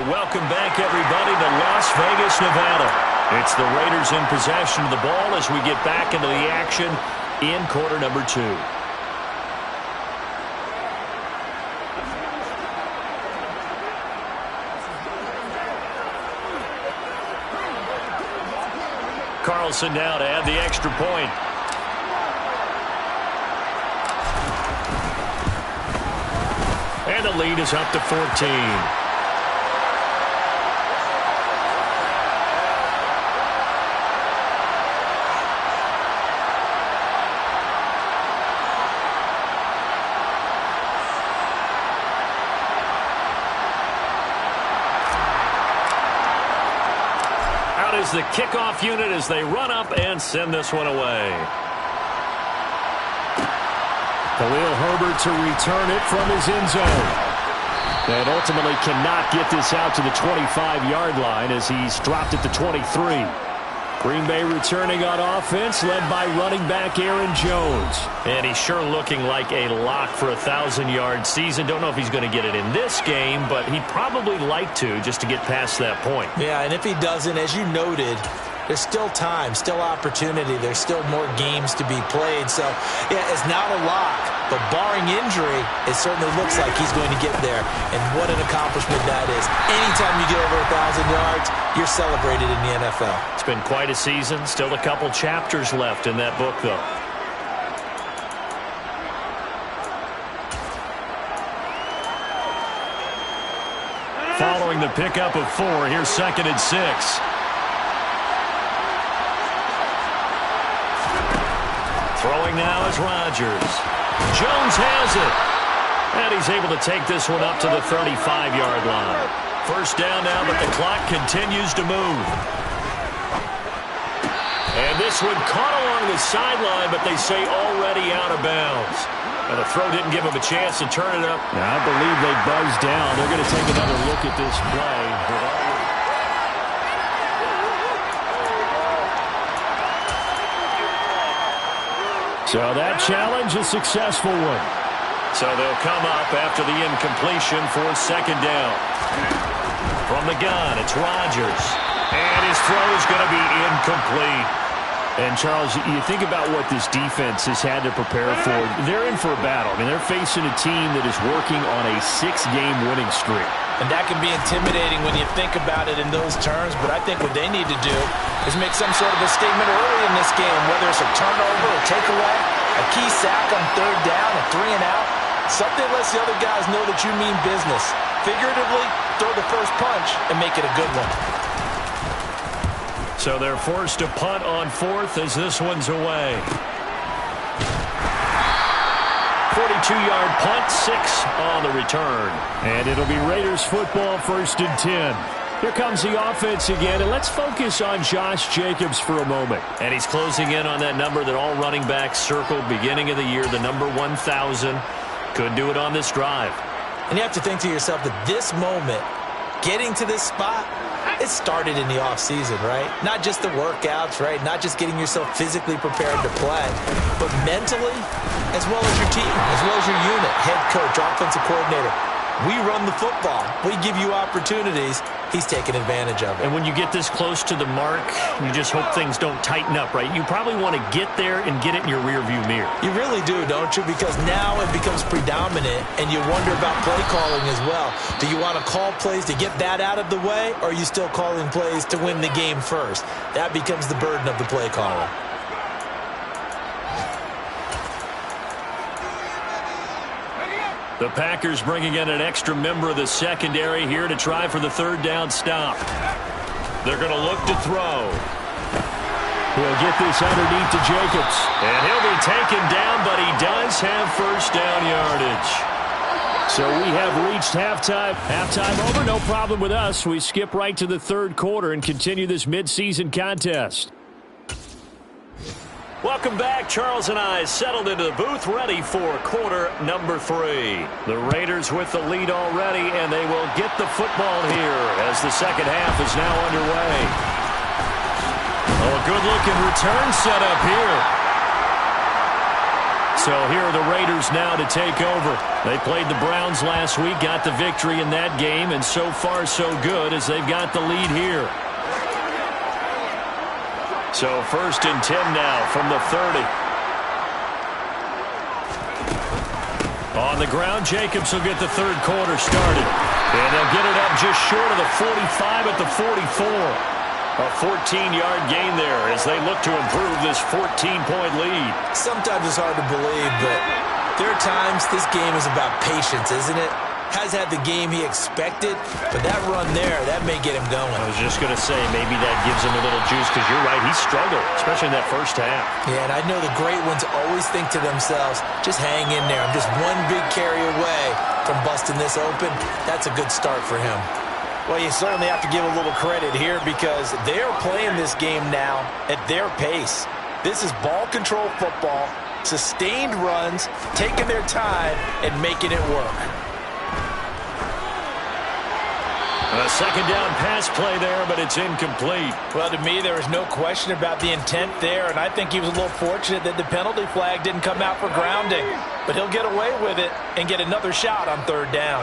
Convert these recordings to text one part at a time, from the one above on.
And welcome back, everybody, to Las Vegas, Nevada. It's the Raiders in possession of the ball as we get back into the action in quarter number 2. Carlson now to add the extra point. And the lead is up to 14. Out is the kickoff unit as they run up and send this one away. Khalil Herbert to return it from his end zone. And ultimately cannot get this out to the 25-yard line as he's dropped it to 23. Green Bay returning on offense, led by running back Aaron Jones. And he's sure looking like a lock for a 1,000-yard season. Don't know if he's going to get it in this game, but he'd probably like to just to get past that point. Yeah, and if he doesn't, as you noted, there's still time, still opportunity. There's still more games to be played. So, yeah, it's not a lock. But barring injury, it certainly looks like he's going to get there. And what an accomplishment that is. Anytime you get over 1,000 yards, you're celebrated in the NFL. It's been quite a season. Still a couple chapters left in that book, though. Following the pickup of 4, here's 2nd and 6. Throwing now is Rodgers. Jones has it. And he's able to take this one up to the 35-yard line. First down now, but the clock continues to move. And this one caught along the sideline, but they say already out of bounds. And the throw didn't give him a chance to turn it up. Now, I believe they buzzed down. They're going to take another look at this play. So that challenge, a successful one. So they'll come up after the incompletion for 2nd down. From the gun, it's Rodgers. And his throw is going to be incomplete. And, Charles, you think about what this defense has had to prepare for. They're in for a battle. I mean, they're facing a team that is working on a 6-game winning streak. And that can be intimidating when you think about it in those terms. But I think what they need to do is make some sort of a statement early in this game, whether it's a turnover, a takeaway, a key sack on 3rd down, a 3-and-out. Something lets the other guys know that you mean business. Figuratively, throw the first punch and make it a good one. So they're forced to punt on 4th as this one's away. 42-yard punt, 6 on the return. And it'll be Raiders football, 1st and 10. Here comes the offense again, and let's focus on Josh Jacobs for a moment. And he's closing in on that number that all running backs circled beginning of the year, the number 1,000. Could do it on this drive. And you have to think to yourself that this moment, getting to this spot, it started in the offseason, right? Not just the workouts, right? Not just getting yourself physically prepared to play, but mentally, as well as your team, as well as your unit, head coach, offensive coordinator. We run the football. We give you opportunities. He's taking advantage of it. And when you get this close to the mark, you just hope things don't tighten up, right? You probably want to get there and get it in your rearview mirror. You really do, don't you? Because now it becomes predominant, and you wonder about play calling as well. Do you want to call plays to get that out of the way, or are you still calling plays to win the game first? That becomes the burden of the play caller. The Packers bringing in an extra member of the secondary here to try for the 3rd down stop. They're going to look to throw. He'll get this underneath to Jacobs. And he'll be taken down, but he does have 1st down yardage. So we have reached halftime. Halftime over, no problem with us. We skip right to the 3rd quarter and continue this midseason contest. Welcome back. Charles and I settled into the booth, ready for quarter number 3. The Raiders with the lead already, and they will get the football here as the 2nd half is now underway. Oh, a good-looking return set up here. So here are the Raiders now to take over. They played the Browns last week, got the victory in that game, and so far so good as they've got the lead here. So 1st and 10 now from the 30. On the ground, Jacobs will get the third quarter started. And they'll get it up just short of the 45 at the 44. A 14-yard gain there as they look to improve this 14-point lead. Sometimes it's hard to believe, but there are times this game is about patience, isn't it? Has had the game he expected, but that run there, that may get him going. I was just going to say, maybe that gives him a little juice because you're right, he struggled, especially in that first half. Yeah, and I know the great ones always think to themselves, just hang in there. I'm just one big carry away from busting this open. That's a good start for him. Well, you certainly have to give a little credit here because they're playing this game now at their pace. This is ball control football, sustained runs, taking their time, and making it work. A second down pass play there, but it's incomplete. Well, to me, there is no question about the intent there, and I think he was a little fortunate that the penalty flag didn't come out for grounding. But he'll get away with it and get another shot on 3rd down.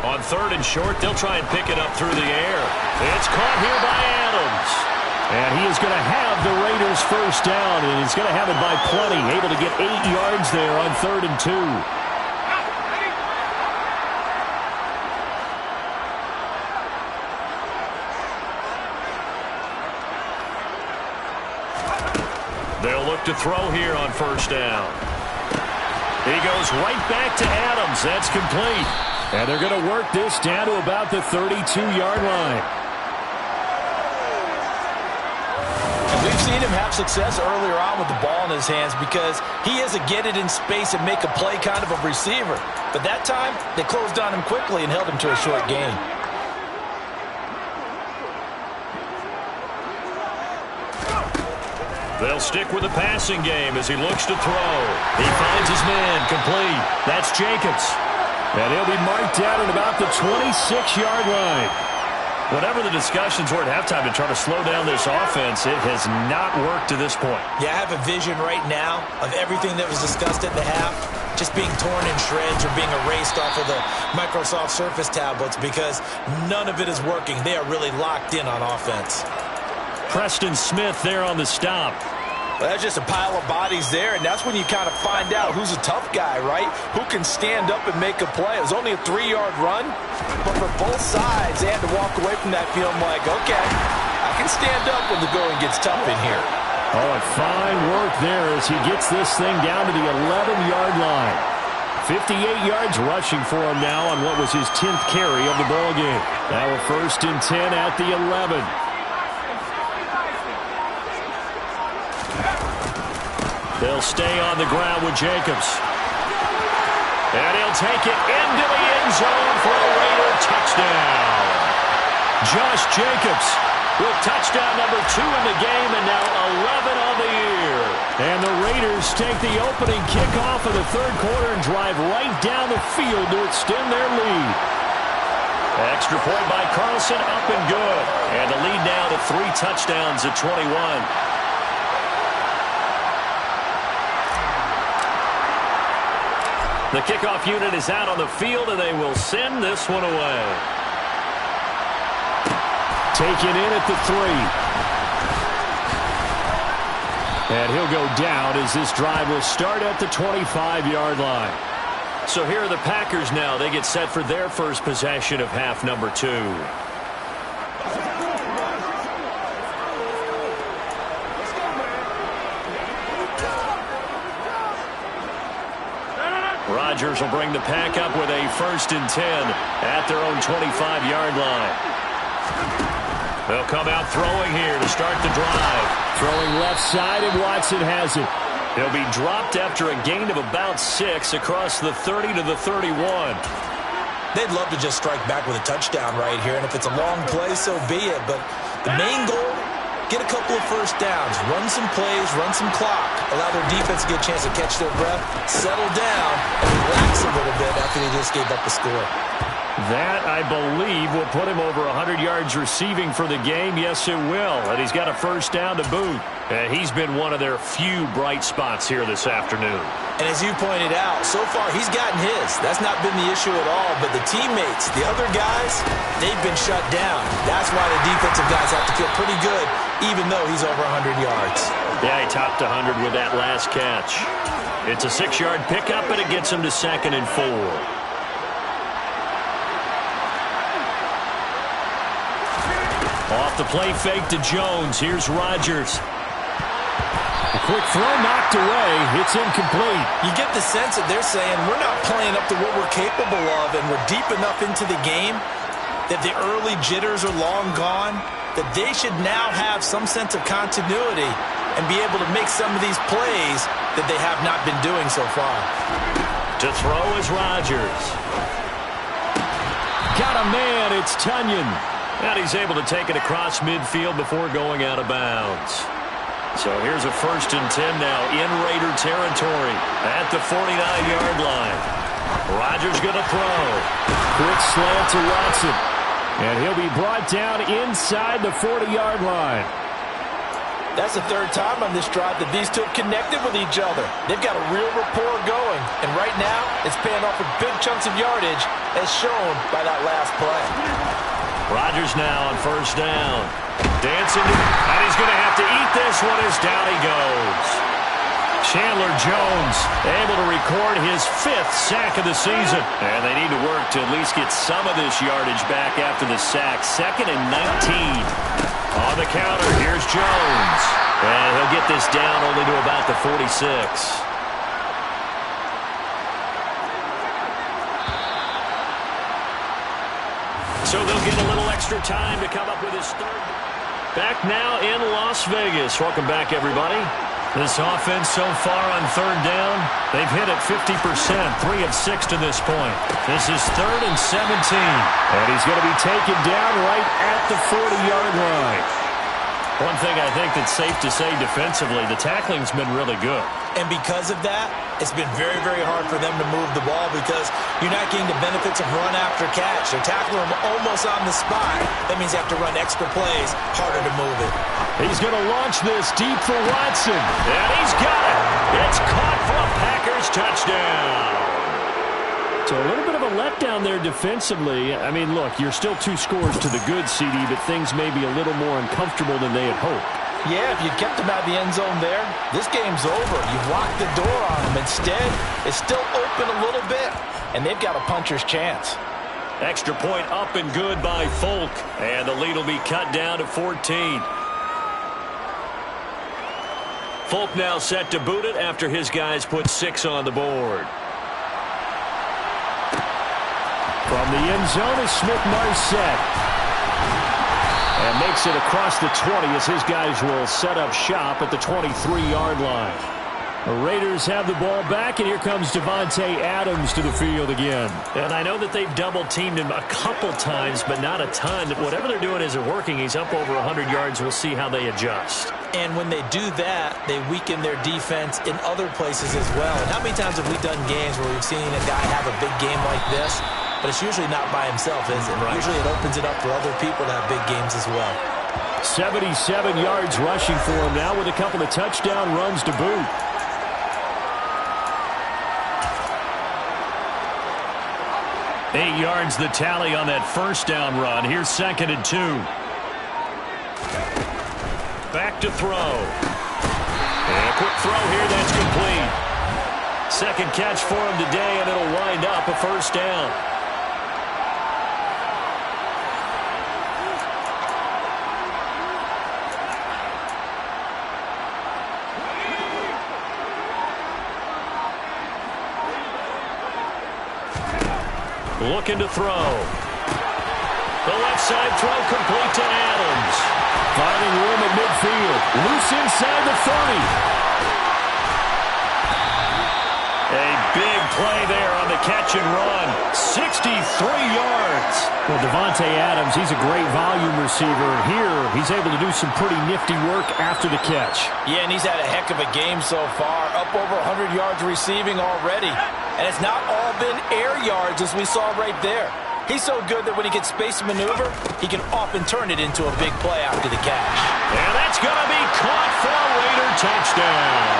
On 3rd and short, they'll try and pick it up through the air. It's caught here by Adams. And he is going to have the Raiders first down, and he's going to have it by plenty, able to get 8 yards there on 3rd and 2. They'll look to throw here on 1st down. He goes right back to Adams. That's complete. And they're going to work this down to about the 32-yard line. And we've seen him have success earlier on with the ball in his hands because he is a get it in space and make a play kind of a receiver. But that time, they closed on him quickly and held him to a short gain. They'll stick with the passing game as he looks to throw. He finds his man complete. That's Jacobs. And he'll be marked down at about the 26-yard line. Whatever the discussions were at halftime to try to slow down this offense, it has not worked to this point. Yeah, I have a vision right now of everything that was discussed at the half just being torn in shreds or being erased off of the Microsoft Surface tablets because none of it is working. They are really locked in on offense. Preston Smith there on the stop. Well, that's just a pile of bodies there, and that's when you kind of find out who's a tough guy, right? Who can stand up and make a play. It was only a 3-yard run, but for both sides, they had to walk away from that feeling like, okay, I can stand up when the going gets tough in here. Oh, and fine work there as he gets this thing down to the 11-yard line. 58 yards rushing for him now on what was his 10th carry of the ball game. Now a 1st and 10 at the 11. They'll stay on the ground with Jacobs. And he'll take it into the end zone for a Raider touchdown. Josh Jacobs with touchdown number 2 in the game and now 11 on the year. And the Raiders take the opening kickoff of the 3rd quarter and drive right down the field to extend their lead. Extra point by Carlson, up and good. And the lead now to 3 touchdowns at 21. The kickoff unit is out on the field, and they will send this one away. Taken in at the 3. And he'll go down as this drive will start at the 25-yard line. So here are the Packers now. They get set for their first possession of half number 2. Rodgers will bring the pack up with a 1st and 10 at their own 25-yard line. They'll come out throwing here to start the drive. Throwing left side, and Watson has it. He'll be dropped after a gain of about 6 across the 30 to the 31. They'd love to just strike back with a touchdown right here, and if it's a long play, so be it. But the main goal, get a couple of first downs, run some plays, run some clock, allow their defense to get a chance to catch their breath, settle down, and relax a little bit after they just gave up the score. That, I believe, will put him over 100 yards receiving for the game. Yes, it will. And he's got a first down to boot. He's been one of their few bright spots here this afternoon. And as you pointed out, so far he's gotten his. That's not been the issue at all. But the teammates, the other guys, they've been shut down. That's why the defensive guys have to feel pretty good, even though he's over 100 yards. Yeah, he topped 100 with that last catch. It's a 6-yard pickup, and it gets him to 2nd and 4. Off the play fake to Jones. Here's Rodgers. A quick throw knocked away. It's incomplete. You get the sense that they're saying we're not playing up to what we're capable of, and we're deep enough into the game that the early jitters are long gone, that they should now have some sense of continuity and be able to make some of these plays that they have not been doing so far. To throw is Rodgers. Got a man. It's Tunyon. And he's able to take it across midfield before going out of bounds. So here's a 1st and 10 now in Raider territory at the 49-yard line. Rodgers going to throw. Quick slant to Watson. And he'll be brought down inside the 40-yard line. That's the 3rd time on this drive that these two have connected with each other. They've got a real rapport going. And right now, it's paying off with big chunks of yardage, as shown by that last play. Rodgers now on 1st down. Dancing, and he's going to have to eat this one as down he goes. Chandler Jones able to record his 5th sack of the season. And they need to work to at least get some of this yardage back after the sack. 2nd and 19. On the counter, here's Jones. And he'll get this down only to about the 46. So they'll get a little extra time to come up with his 3rd. Back now in Las Vegas. Welcome back, everybody. This offense so far on 3rd down, they've hit it 50%, 3 of 6 to this point. This is 3rd and 17. And he's going to be taken down right at the 40-yard line. One thing I think that's safe to say defensively, the tackling's been really good. And because of that, it's been very, very hard for them to move the ball because you're not getting the benefits of run after catch. They're tackling them almost on the spot. That means you have to run extra plays, harder to move it. He's going to launch this deep for Watson. And he's got it. It's caught for a Packers touchdown. So a little bit of a letdown there defensively. I mean, look, you're still 2 scores to the good, CD, but things may be a little more uncomfortable than they had hoped. Yeah, if you kept them out of the end zone there, this game's over. You've locked the door on them. Instead, it's still open a little bit, and they've got a puncher's chance. Extra point up and good by Folk, and the lead will be cut down to 14. Folk now set to boot it after his guys put 6 on the board. From the end zone is Smith-Marset. And makes it across the 20 as his guys will set up shop at the 23-yard line. The Raiders have the ball back, and here comes Davante Adams to the field again. And I know that they've double-teamed him a couple times, but not a ton. Whatever they're doing isn't working. He's up over 100 yards. We'll see how they adjust. And when they do that, they weaken their defense in other places as well. And how many times have we done games where we've seen a guy have a big game like this? But it's usually not by himself, is it? Right. Usually it opens it up for other people to have big games as well. 77 yards rushing for him now with a couple of touchdown runs to boot. Eight yards the tally on that 1st down run. Here's 2nd and 2. Back to throw. And a quick throw here, that's complete. 2nd catch for him today, and it'll wind up a 1st down. Looking to throw. The left side throw complete to Adams. Finding room at midfield. Loose inside the 30. A big play there on the catch and run. 63 yards. Well, Davante Adams, he's a great volume receiver. Here, he's able to do some pretty nifty work after the catch. Yeah, and he's had a heck of a game so far. Up over 100 yards receiving already. And it's not all been air yards as we saw right there. He's so good that when he gets space to maneuver, he can often turn it into a big play after the catch. And that's going to be caught for a Raider touchdown.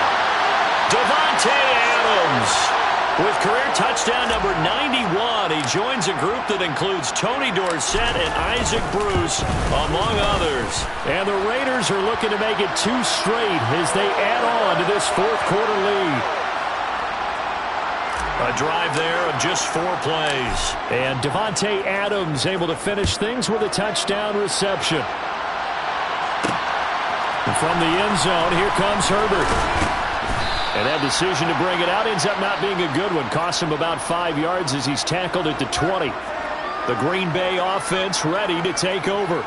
Davante Adams with career touchdown number 91. He joins a group that includes Tony Dorsett and Isaac Bruce, among others. And the Raiders are looking to make it 2 straight as they add on to this fourth-quarter lead. A drive there of just 4 plays. And Davante Adams able to finish things with a touchdown reception. And from the end zone, here comes Herbert. And that decision to bring it out ends up not being a good one. Costs him about 5 yards as he's tackled at the 20. The Green Bay offense ready to take over.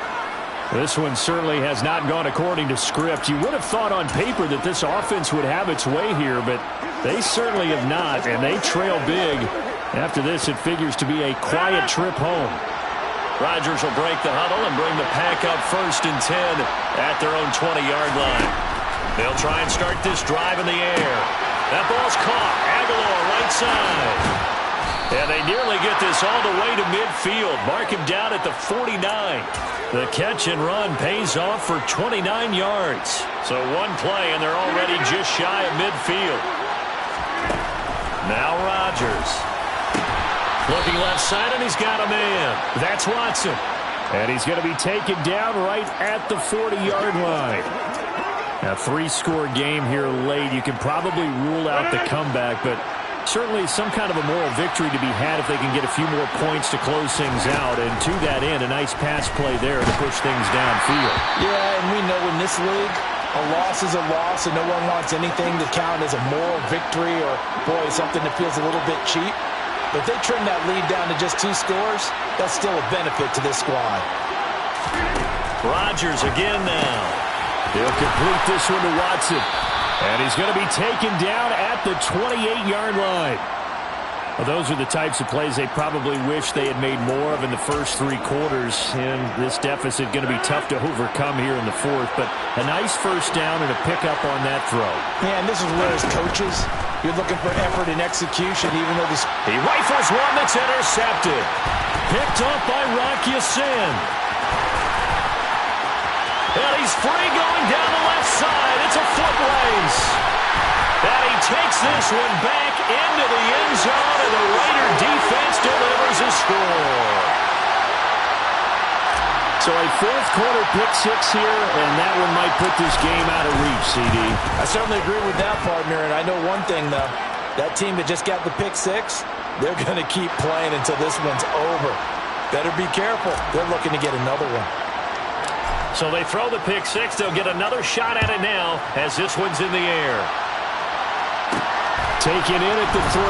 This one certainly has not gone according to script. You would have thought on paper that this offense would have its way here, but they certainly have not, and they trail big. After this, it figures to be a quiet trip home. Rodgers will break the huddle and bring the pack up 1st and 10 at their own 20-yard line. They'll try and start this drive in the air. That ball's caught. Aguilar right side. And they nearly get this all the way to midfield. Mark him down at the 49. The catch and run pays off for 29 yards. So 1 play, and they're already just shy of midfield. Now Rodgers. Looking left side, and he's got a man. That's Watson. And he's going to be taken down right at the 40-yard line. Now, 3-score game here late. You can probably rule out the comeback, but certainly some kind of a moral victory to be had if they can get a few more points to close things out. And to that end, a nice pass play there to push things downfield. Yeah, and we know in this league, a loss is a loss, and no one wants anything to count as a moral victory or, boy, something that feels a little bit cheap. But if they trim that lead down to just 2 scores, that's still a benefit to this squad. Rodgers again now. He'll complete this one to Watson. And he's going to be taken down at the 28-yard line. Well, those are the types of plays they probably wish they had made more of in the first 3 quarters. And this deficit going to be tough to overcome here in the 4th. But a nice first down and a pickup on that throw. Yeah, and this is where as coaches, you're looking for effort and execution, even though this... He rifles one that's intercepted. Picked up by Rocky Sin. And he's free going down the left side. It's a foot race. And he takes this one back into the end zone, and the Raider defense delivers a score. So a 4th-quarter pick-6 here, and that one might put this game out of reach, CD. I certainly agree with that, partner, and I know one thing, though. That team that just got the pick-6, they're going to keep playing until this one's over. Better be careful. They're looking to get another one. So they throw the pick-6. They'll get another shot at it now as this one's in the air. Taken in at the 3.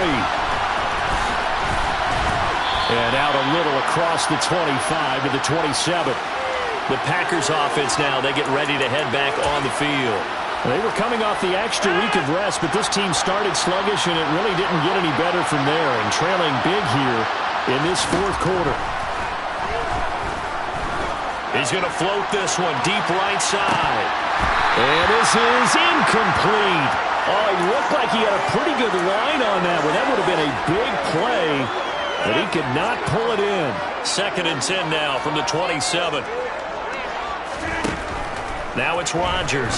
And out a little across the 25 to the 27. The Packers offense now, they get ready to head back on the field. They were coming off the extra week of rest, but this team started sluggish, and it really didn't get any better from there. And trailing big here in this 4th quarter. He's going to float this one deep right side. And this is incomplete. Oh, he looked like he had a pretty good line on that one. That would have been a big play, but he could not pull it in. 2nd and 10 now from the 27. Now it's Rodgers.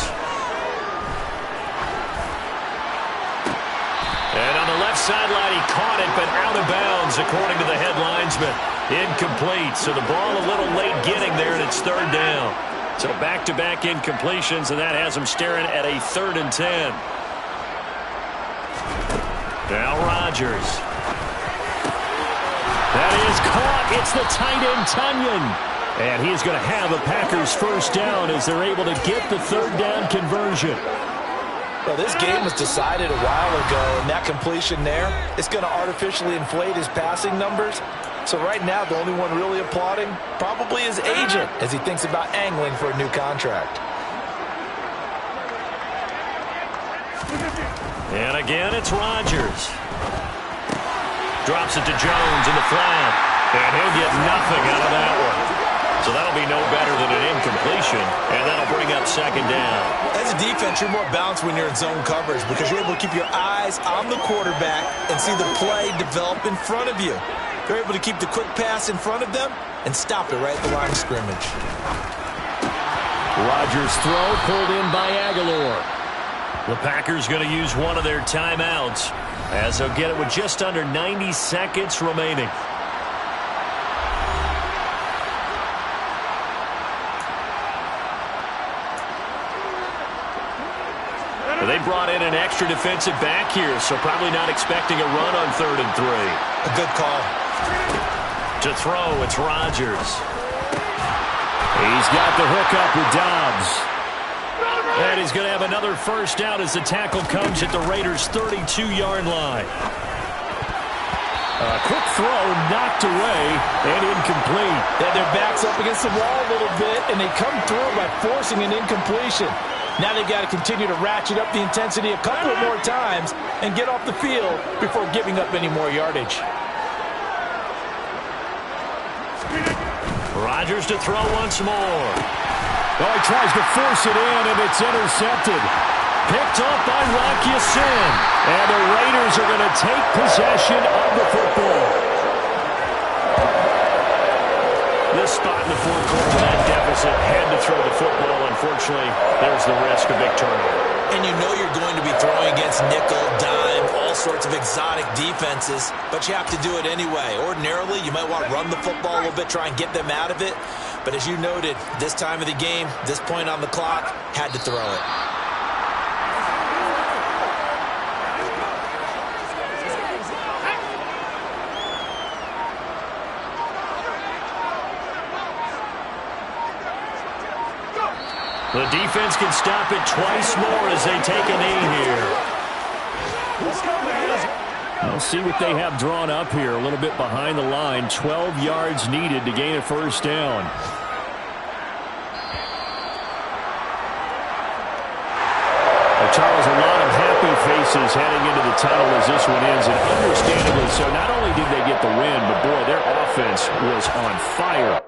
And on the left sideline, he caught it, but out of bounds, according to the head linesman. Incomplete, so the ball a little late getting there, and it's 3rd down. So back-to-back incompletions, and that has him staring at a 3rd and 10. Now Rodgers. That is caught. It's the tight end, Tunyon. And he's going to have a Packers first down as they're able to get the 3rd down conversion. Well, this game was decided a while ago, and that completion there is going to artificially inflate his passing numbers. So right now, the only one really applauding probably his agent as he thinks about angling for a new contract. And again, it's Rodgers. Drops it to Jones in the flat. And he'll get nothing out of that one. So that'll be no better than an incompletion, and that'll bring up second down. As a defense, you're more balanced when you're in zone coverage because you're able to keep your eyes on the quarterback and see the play develop in front of you. You're able to keep the quick pass in front of them and stop it right at the line of scrimmage. Rodgers' throw pulled in by Aguilar. The Packers going to use one of their timeouts as they'll get it with just under 90 seconds remaining. They brought in an extra defensive back here, so probably not expecting a run on 3rd and 3. A good call. To throw, it's Rodgers. He's got the hook up with Dobbs. And he's going to have another first down as the tackle comes at the Raiders' 32-yard line. A quick throw knocked away and incomplete. Their back's up against the wall a little bit, and they come through by forcing an incompletion. Now they've got to continue to ratchet up the intensity a couple of more times and get off the field before giving up any more yardage. Rodgers to throw once more. Oh, he tries to force it in, and it's intercepted. Picked up by Rock Ya-Sin. And the Raiders are going to take possession of the football. This spot in the fourth quarter with that deficit, had to throw the football. Unfortunately, there's the risk of big turnover. And you know you're going to be throwing against nickel, dime, all sorts of exotic defenses, but you have to do it anyway. Ordinarily, you might want to run the football a little bit, try and get them out of it. But as you noted, this time of the game, this point on the clock, had to throw it. The defense can stop it twice more as they take a knee here. We'll see what they have drawn up here. A little bit behind the line. 12 yards needed to gain a first down. Charles, a lot of happy faces heading into the tunnel as this one ends, and understandably so. Not only did they get the win, but boy, their offense was on fire.